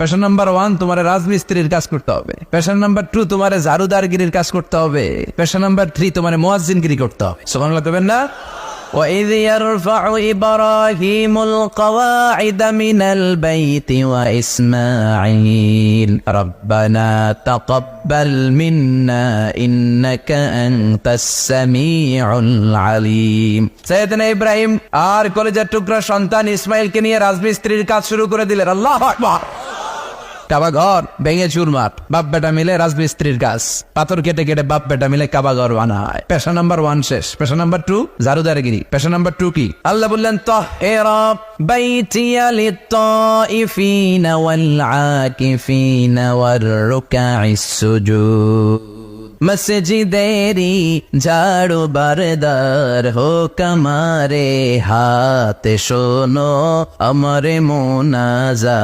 পেশা নাম্বার 1 তোমার রাজমিস্ত্রির কাজ করতে হবে। পেশা নাম্বার 2 তোমার ঝাড়ুদারগিরির কাজ করতে হবে। পেশা নাম্বার 3 তোমার মুয়াজ্জিনগিরি করতে হবে। সুবহানাল্লাহ করবেন না? وَإِذْ يَرْفَعُ إِبْرَاهِيمُ الْقَوَاعِدَ مِنَ الْبَيْتِ وَإِسْمَاعِيلُ رَبَّنَا تَقَبَّلْ مِنَّا إِنَّكَ أَنْتَ السَّمِيعُ الْعَلِيمُ। সাইয়েদনা ইব্রাহিম আর কলেজের টুকরা সন্তান ইসমাইলকে নিয়ে রাজমিস্ত্রির কাজ শুরু করে দিলেন। আল্লাহু আকবার। কাবা ঘর ভেঙে চুরমার, বাপ বেটা মিলে রাজমিস্ত্রির কাজ, পাথর কেটে কেটে বাপ বেটা মিলে কাবা ঘর বানায়। পেশা নাম্বার 1 শেষ। পেশা নাম্বার 2 ঝাড়ুদারগিরি। পেশা নাম্বার 2 কি? আল্লাহ বললেন তাহহিরা বাইতিয়া লিত-তাইফিনা ওয়াল আকিফিনা ওয়ার রুকাইস সুজুদ। মসজিদেরি ঝাড়ু বারদার হোক আমারে হাতে শোনো আমারে মোনাজা।